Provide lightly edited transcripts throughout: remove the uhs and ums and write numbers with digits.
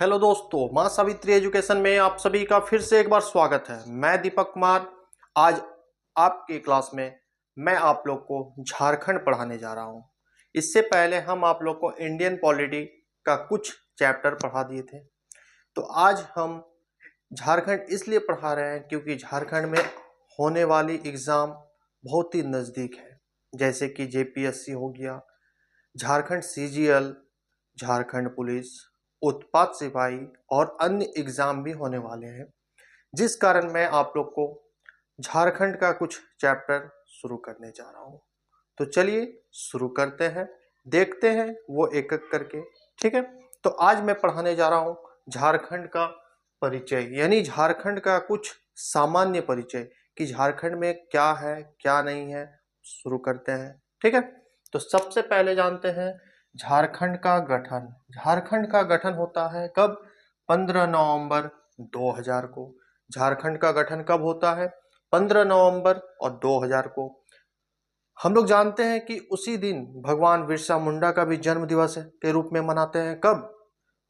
Hello दोस्तों, माँ Savitri education में आप सभी का फिर से एक बार स्वागत है। मैं दीपक कुमार। आज आपकी क्लास में मैं आप लोग को झारखंड पढ़ाने जा रहा हूँ। इससे पहले हम आप लोग को इंडियन पॉलिटी का कुछ चैप्टर पढ़ा दिए थे। तो आज हम झारखंड इसलिए पढ़ा रहे हैं क्योंकि झारखंड में होने वाली एग्ज़ाम बहुत ही नज़दीक है, जैसे कि जेपीएससी हो गया, झारखंड सीजीएल, झारखंड पुलिस, उत्पाद सिपाही और अन्य एग्ज़ाम भी होने वाले हैं, जिस कारण मैं आप लोग को झारखंड का कुछ चैप्टर शुरू करने जा रहा हूँ। तो चलिए शुरू करते हैं, देखते हैं वो एक एक करके। ठीक है, तो आज मैं पढ़ाने जा रहा हूँ झारखंड का परिचय, यानी झारखंड का कुछ सामान्य परिचय कि झारखंड में क्या है क्या नहीं है। शुरू करते हैं। ठीक है, तो सबसे पहले जानते हैं झारखंड का गठन। झारखंड का गठन होता है कब? 15 नवंबर 2000 को। झारखंड का गठन कब होता है? 15 नवंबर और 2000 को। हम लोग जानते हैं कि उसी दिन भगवान बिरसा मुंडा का भी जन्म दिवस के रूप में मनाते हैं। कब?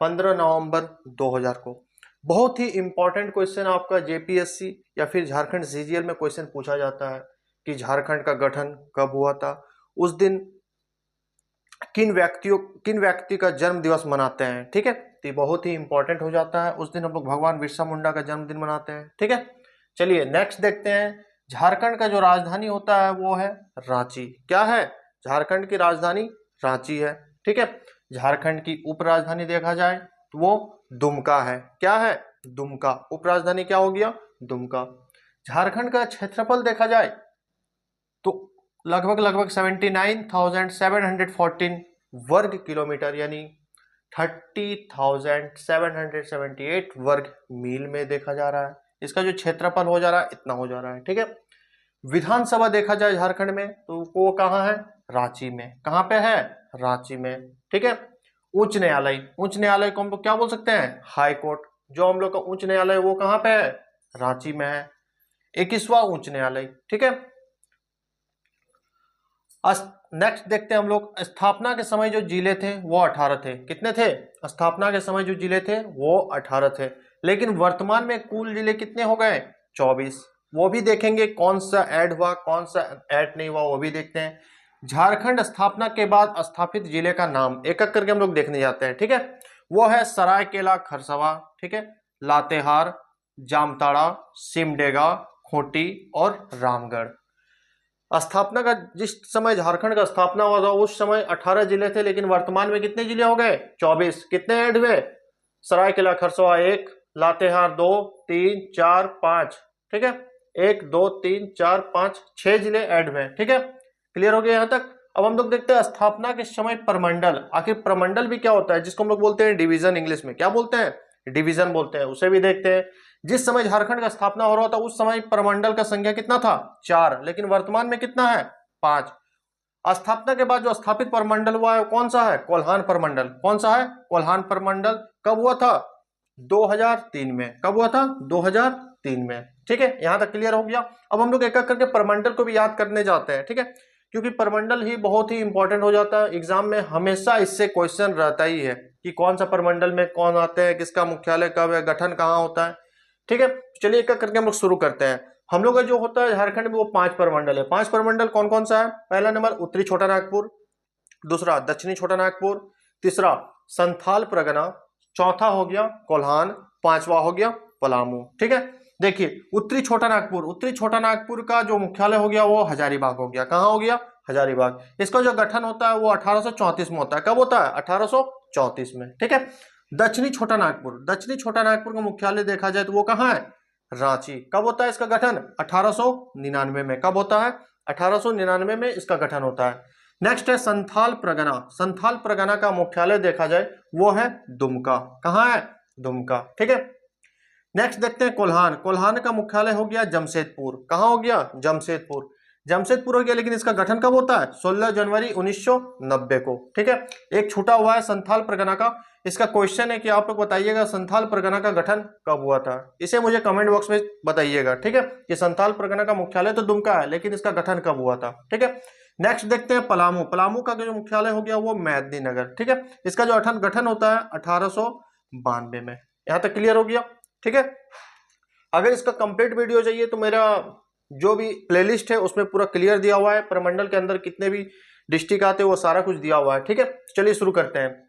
15 नवंबर 2000 को। बहुत ही इंपॉर्टेंट क्वेश्चन आपका जेपीएससी या फिर झारखंड सीजीएल में क्वेश्चन पूछा जाता है कि झारखंड का गठन कब हुआ था, उस दिन किन व्यक्ति का जन्म दिवस मनाते हैं। ठीक है, तो ये बहुत ही इंपॉर्टेंट हो जाता है। उस दिन हम लोग भगवान बिरसा मुंडा का जन्मदिन मनाते हैं। ठीक है, चलिए नेक्स्ट देखते हैं। झारखंड का जो राजधानी होता है वो है रांची। क्या है? झारखंड की राजधानी रांची है। ठीक है, झारखंड की उपराजधानी देखा जाए तो वो दुमका है। क्या है? दुमका। उपराजधानी क्या हो गया? दुमका। झारखंड का क्षेत्रफल देखा जाए तो लगभग 79,714 वर्ग किलोमीटर, यानी 30,778 वर्ग मील में देखा जा रहा है। इसका जो क्षेत्रफल हो जा रहा है इतना हो जा रहा है। ठीक है, विधानसभा देखा जाए झारखंड में तो वो कहाँ है? रांची में। कहाँ पे है? रांची में। ठीक है, उच्च न्यायालय को हम लोग क्या बोल सकते हैं? High court. जो हम लोग का उच्च न्यायालय वो कहाँ पे है? रांची में है। 21वां उच्च न्यायालय। ठीक है, नेक्स्ट देखते हैं हम लोग। स्थापना के समय जो जिले थे वो 18 थे। कितने थे? स्थापना के समय जो जिले थे वो 18 थे, लेकिन वर्तमान में कुल जिले कितने हो गए? 24। वो भी देखेंगे कौन सा ऐड हुआ कौन सा ऐड नहीं हुआ, वो भी देखते हैं। झारखंड स्थापना के बाद स्थापित जिले का नाम एक एक करके हम लोग देखने जाते हैं। ठीक है, वो है सरायकेला खरसावां, ठीक है, लातेहार, जामताड़ा, सिमडेगा, खूंटी और रामगढ़। स्थापना का जिस समय झारखंड का स्थापना हुआ था उस समय 18 जिले थे, लेकिन वर्तमान में कितने जिले हो गए? 24। कितने ऐड हुए? सरायकेला खरसावां 1, लातेहार 2, 3, 4, 5। ठीक है, 1, 2, 3, 4, 5, 6 जिले ऐड हुए। ठीक है, क्लियर हो गया यहाँ तक? अब हम लोग देखते हैं स्थापना के समय प्रमंडल। आखिर प्रमंडल भी क्या होता है, जिसको हम लोग बोलते हैं डिवीजन, इंग्लिश में क्या बोलते हैं? डिवीजन बोलते हैं, उसे भी देखते हैं। जिस समय झारखंड का स्थापना हो रहा था उस समय प्रमंडल का संख्या कितना था? 4, लेकिन वर्तमान में कितना है? 5। स्थापना के बाद जो स्थापित प्रमंडल हुआ है कौन सा है? कोल्हान प्रमंडल। कौन सा है? कोल्हान प्रमंडल। कब हुआ था? 2003 में। कब हुआ था? 2003 में। ठीक है, यहां तक क्लियर हो गया। अब हम लोग एक एक करके प्रमंडल को भी याद करने जाते हैं। ठीक है, क्योंकि प्रमंडल ही बहुत ही इंपॉर्टेंट हो जाता है एग्जाम में, हमेशा इससे क्वेश्चन रहता ही है कि कौन सा प्रमंडल में कौन आते हैं, किसका मुख्यालय कब है, गठन कहाँ होता है। ठीक है, चलिए एक एक करके हम लोग शुरू करते हैं। हम लोग का जो होता है झारखंड में वो 5 प्रमंडल है। 5 प्रमंडल कौन कौन सा है? पहला नंबर उत्तरी छोटा नागपुर, दूसरा दक्षिणी छोटा नागपुर, तीसरा संथाल परगना, चौथा हो गया कोल्हान, पांचवा हो गया पलामू। ठीक है, देखिए उत्तरी छोटा नागपुर का जो मुख्यालय हो गया वो हजारीबाग हो गया। कहाँ हो गया? हजारीबाग। इसका जो गठन होता है वो 1834 में होता है। कब होता है? 1834 में। ठीक है, दक्षिणी छोटा नागपुर का मुख्यालय देखा जाए तो वो कहाँ है? रांची। कब होता है इसका गठन? 1899 में। कब होता है? 1899 में इसका गठन होता है। नेक्स्ट है संथाल परगना का मुख्यालय देखा जाए वो है दुमका। कहाँ है? दुमका। ठीक है, नेक्स्ट देखते हैं कोल्हान का मुख्यालय हो गया जमशेदपुर। कहाँ हो गया? जमशेदपुर हो गया, लेकिन इसका गठन कब होता है? 16 जनवरी 1990 को। ठीक है, एक छूटा हुआ है संथाल परगना का। इसका क्वेश्चन है कि आप लोग बताइएगा संथाल परगना का गठन कब हुआ था। इसे मुझे कमेंट बॉक्स में बताइएगा। ठीक है, कि संथाल परगना का मुख्यालय तो दुमका है, लेकिन इसका गठन कब हुआ था। ठीक है, नेक्स्ट देखते हैं पलामू का जो मुख्यालय हो गया वो मेदिनीनगर। ठीक है, इसका जो गठन होता है 92 में। यहां तक क्लियर हो गया, ठीक है। अगर इसका कंप्लीट वीडियो चाहिए तो मेरा जो भी प्लेलिस्ट है उसमें पूरा क्लियर दिया हुआ है, प्रमंडल के अंदर कितने भी डिस्ट्रिक्ट आते हैं वो सारा कुछ दिया हुआ है, ठीक है। चलिए शुरू करते हैं।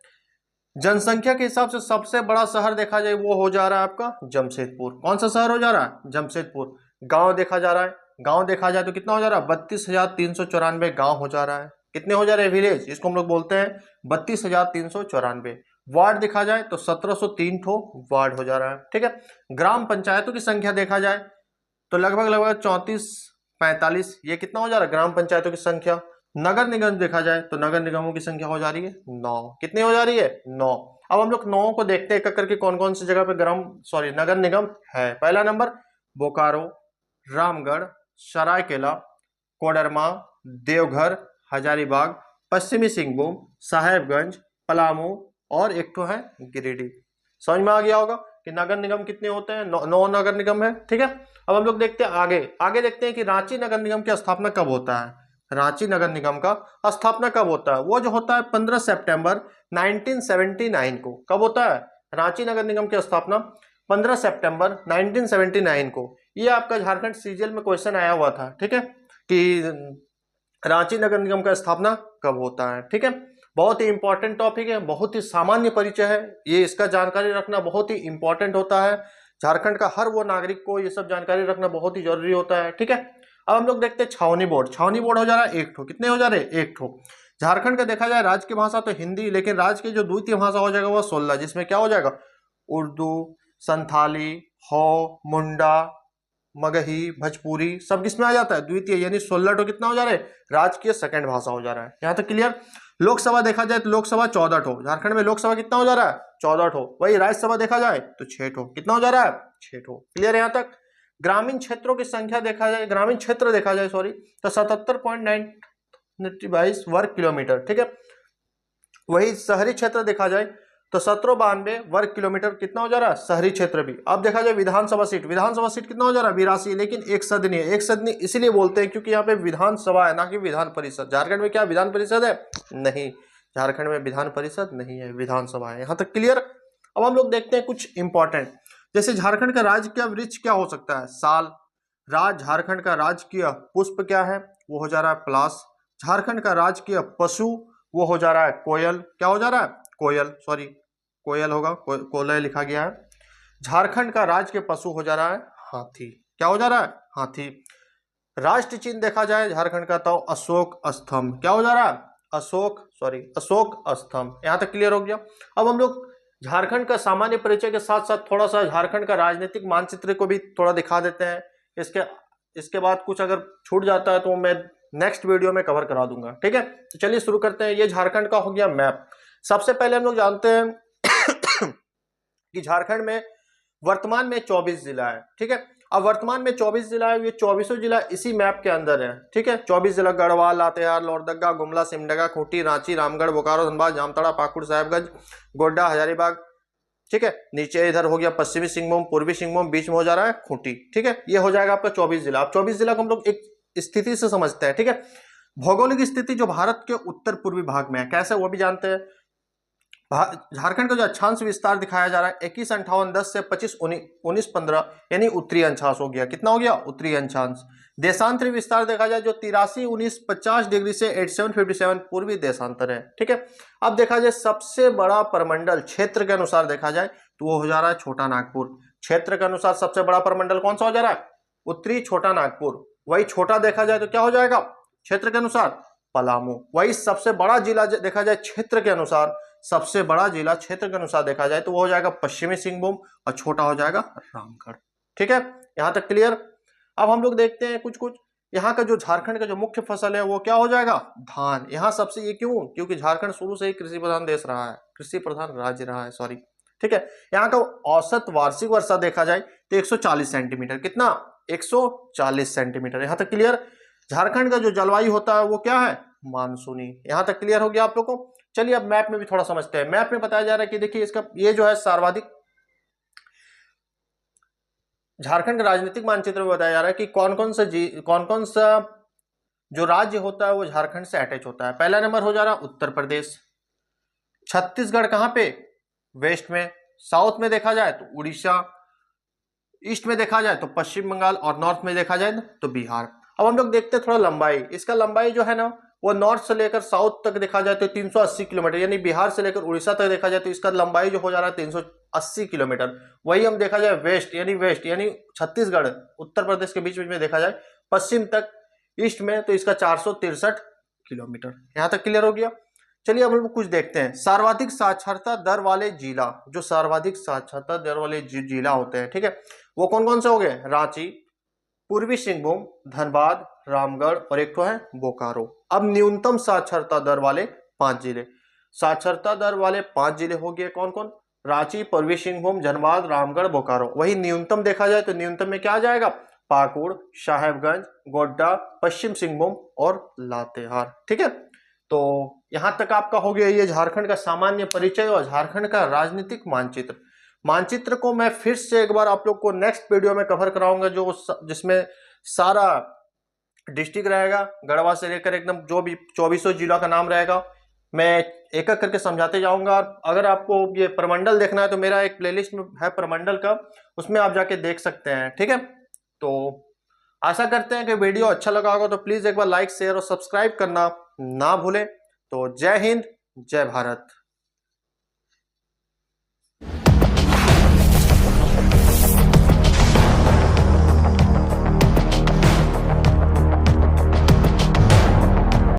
जनसंख्या के हिसाब से सबसे बड़ा शहर देखा जाए वो हो जा रहा है आपका जमशेदपुर। कौन सा शहर हो जा रहा है? जमशेदपुर। गांव देखा जा रहा है, गांव देखा जाए तो कितना हो जा रहा है? 32,394 गांव हो जा रहा है। कितने हो जा रहे हैं? विलेज, इसको हम लोग बोलते हैं 32,394। वार्ड देखा जाए तो 1703 ठो वार्ड हो जा रहा है, ठीक है। ग्राम पंचायतों की संख्या देखा जाए तो लगभग 34-45, ये कितना हो जा रहा है? ग्राम पंचायतों की संख्या। नगर निगम देखा जाए तो नगर निगमों की संख्या हो जा रही है 9। कितनी हो जा रही है? 9। अब हम लोग 9 को देखते हैं एक करके कौन कौन सी जगह पे नगर निगम है। पहला नंबर बोकारो, रामगढ़, सरायकेला, कोडरमा, देवघर, हजारीबाग, पश्चिमी सिंहभूम, साहेबगंज, पलामू और एक तो है गिरिडीह। समझ में आ गया होगा कि नगर निगम कितने होते हैं? 9 नगर निगम है, ठीक है। अब हम लोग देखते हैं आगे देखते हैं कि रांची नगर निगम की स्थापना कब होता है। रांची नगर निगम का स्थापना कब होता है? वो जो होता है 15 सितंबर 1979 को। कब होता है रांची नगर निगम की स्थापना? 15 सितंबर 1979 को। ये आपका झारखंड सीजीएल में क्वेश्चन आया हुआ था, ठीक है, कि रांची नगर निगम का स्थापना कब होता है, ठीक है। बहुत ही इंपॉर्टेंट टॉपिक है, बहुत ही सामान्य परिचय है ये, इसका जानकारी रखना बहुत ही इंपॉर्टेंट होता है। झारखंड का हर वो नागरिक को ये सब जानकारी रखना बहुत ही जरूरी होता है, ठीक है। अब हम लोग देखते हैं छावनी बोर्ड। छावनी बोर्ड हो जा रहा है एक ठो। कितने हो जा रहे हैं? एक ठो। झारखंड का देखा जाए राज्य की भाषा तो हिंदी, लेकिन राज्य की जो द्वितीय भाषा हो जाएगा वो 16, जिसमें क्या हो जाएगा? उर्दू, संथाली, हो, मुंडा, मगही, भोजपुरी सब किसमें आ जाता है? द्वितीय, यानी 16 तो कितना हो जा रहा है? राजकीय सेकंड भाषा हो जा रहा है। यहाँ तक क्लियर। लोकसभा देखा जाए तो लोकसभा 14 ठो। झारखंड में लोकसभा कितना हो जा रहा है? 14 ठो। वही राज्यसभा देखा जाए तो 6 ठो। कितना हो जा रहा है? 6 ठो। क्लियर है यहाँ तक। ग्रामीण क्षेत्रों की संख्या देखा जाए, ग्रामीण क्षेत्र देखा जाए सॉरी, तो 77.922 वर्ग किलोमीटर, ठीक है। वही शहरी क्षेत्र देखा जाए तो 1792 वर्ग किलोमीटर कितना हो जा रहा है? शहरी क्षेत्र भी। अब देखा जाए विधानसभा सीट, विधानसभा सीट कितना हो जा रहा है? 82, लेकिन एक सदनीय। एक सदनीय इसीलिए बोलते हैं क्योंकि यहाँ पे विधानसभा है ना कि विधान परिषद। झारखंड में क्या विधान परिषद है? नहीं, झारखंड में विधान परिषद नहीं है, विधानसभा है। यहाँ तक क्लियर। अब हम लोग देखते हैं कुछ इंपॉर्टेंट, जैसे झारखंड का राजकीय वृक्ष क्या हो सकता है? साल। झारखंड का राजकीय पुष्प क्या है? वो हो जा रहा है पलाश। झारखंड का राजकीय पशु वो हो जा रहा है कोयल। क्या हो जा रहा है? कोयल, सॉरी कोयल होगा, कोयल लिखा गया है। झारखंड का राजकीय पशु हो जा रहा है हाथी। क्या हो जा रहा है? हाथी। राष्ट्र चिन्ह देखा जाए झारखंड का तो अशोक स्तंभ। क्या हो जा रहा है? अशोक स्तंभ। यहां तक क्लियर हो गया। अब हम लोग झारखंड का सामान्य परिचय के साथ साथ थोड़ा सा झारखंड का राजनीतिक मानचित्र को भी थोड़ा दिखा देते हैं। इसके बाद कुछ अगर छूट जाता है तो मैं नेक्स्ट वीडियो में कवर करा दूंगा, ठीक है। तो चलिए शुरू करते हैं। ये झारखंड का हो गया मैप। सबसे पहले हम लोग जानते हैं कि झारखंड में वर्तमान में 24 जिला है, ठीक है। अब वर्तमान में 24 जिला है, ये 24 जिला इसी मैप के अंदर है, ठीक है। 24 जिला गढ़वाल, लातेहार, लोहरदगा, गुमला, सिमडेगा, खूंटी, रांची, रामगढ़, बोकारो, धनबाद, जामताड़ा, पाकुड़, साहेबगंज, गोड्डा, हजारीबाग, ठीक है। नीचे इधर हो गया पश्चिमी सिंहभूम, पूर्वी सिंहभूम, बीच में हो जा रहा है खूंटी, ठीक है। ये हो जाएगा आपका 24 जिला। अब 24 जिला को हम लोग एक स्थिति से समझते हैं, ठीक है। भौगोलिक स्थिति जो भारत के उत्तर पूर्वी भाग में है, कैसे वो भी जानते हैं। झारखंड का जो अक्षांश विस्तार दिखाया जा रहा है 215810 से 251915 यानी उत्तरी अंशांश हो गया। कितना हो गया? उत्तरी अंशांश। देशांतरी विस्तार देखा जाए जो 831950 डिग्री से 8757 पूर्वी देशांतर है, ठीक है। अब देखा जाए सबसे बड़ा परमंडल क्षेत्र के अनुसार देखा जाए तो वो हो जा रहा है छोटा नागपुर। क्षेत्र के अनुसार सबसे बड़ा परमंडल कौन सा हो जा रहा है? उत्तरी छोटा नागपुर। वही छोटा देखा जाए तो क्या हो जाएगा क्षेत्र के अनुसार? पलामू। वही सबसे बड़ा जिला देखा जाए क्षेत्र के अनुसार, सबसे बड़ा जिला क्षेत्र के अनुसार देखा जाए तो वो हो जाएगा पश्चिमी सिंहभूम और छोटा हो जाएगा रामगढ़, ठीक है। यहां तक क्लियर। अब हम लोग देखते हैं कुछ यहाँ का जो झारखंड का जो मुख्य फसल है वो क्या हो जाएगा? धान। यहाँ सबसे ये क्यों? क्योंकि झारखंड शुरू से ही कृषि प्रधान देश रहा है, कृषि प्रधान राज्य रहा है, सॉरी, ठीक है। यहाँ का औसत वार्षिक वर्षा देखा जाए तो 140 सेंटीमीटर। कितना? 140 सेंटीमीटर। यहाँ तक क्लियर। झारखंड का जो जलवायु होता है वो क्या है? मानसूनी। यहां तक क्लियर हो गया आप लोग को। चलिए अब मैप में भी थोड़ा समझते हैं। मैप में बताया जा रहा है कि देखिए इसका ये जो है सर्वाधिक झारखंड का राजनीतिक मानचित्र में बताया जा रहा है कि कौन कौन सा जो राज्य होता है वो झारखंड से अटैच होता है। पहला नंबर हो जा रहा है उत्तर प्रदेश। छत्तीसगढ़ कहां पे? वेस्ट में। साउथ में देखा जाए तो उड़ीसा, ईस्ट में देखा जाए तो पश्चिम बंगाल, और नॉर्थ में देखा जाए तो बिहार। अब हम लोग देखते हैं थोड़ा लंबाई, इसका लंबाई जो है ना वो नॉर्थ से लेकर साउथ तक देखा जाए तो 380 किलोमीटर, यानी बिहार से लेकर उड़ीसा तक देखा जाए तो इसका लंबाई जो हो जा रहा है 380 किलोमीटर। वही हम देखा जाए वेस्ट यानी छत्तीसगढ़ उत्तर प्रदेश के बीच बीच में देखा जाए पश्चिम तक ईस्ट में तो इसका 463 किलोमीटर। यहां तक क्लियर हो गया। चलिए अब हम कुछ देखते हैं। सर्वाधिक साक्षरता दर वाले जिला, जो सर्वाधिक साक्षरता दर वाले जिला होते हैं, ठीक है, वो कौन कौन से हो गए? रांची, पूर्वी सिंहभूम, धनबाद, रामगढ़ और एक तो है बोकारो। अब न्यूनतम साक्षरता दर वाले 5 जिले, साक्षरता दर वाले 5 जिले हो गए कौन कौन? रांची, पूर्वी सिंहभूम, धनबाद, रामगढ़, बोकारो। वही न्यूनतम देखा जाए तो न्यूनतम में क्या आ जाएगा? पाकुड़, साहेबगंज, गोड्डा, पश्चिम सिंहभूम और लातेहार। ठीक है, तो यहां तक आपका हो गया ये झारखंड का सामान्य परिचय और झारखंड का राजनीतिक मानचित्र। मानचित्र को मैं फिर से एक बार आप लोग को नेक्स्ट वीडियो में कवर कराऊंगा, जो जिसमें सारा डिस्ट्रिक्ट रहेगा, गढ़वा से लेकर एकदम जो भी 2400 जिला का नाम रहेगा, मैं एक एक करके समझाते जाऊंगा। अगर आपको ये प्रमंडल देखना है तो मेरा एक प्लेलिस्ट में है प्रमंडल का, उसमें आप जाके देख सकते हैं। ठीक है, तो आशा करते हैं कि वीडियो अच्छा लगा होगा, तो प्लीज एक बार लाइक शेयर और सब्सक्राइब करना ना भूलें। तो जय हिंद, जय भारत।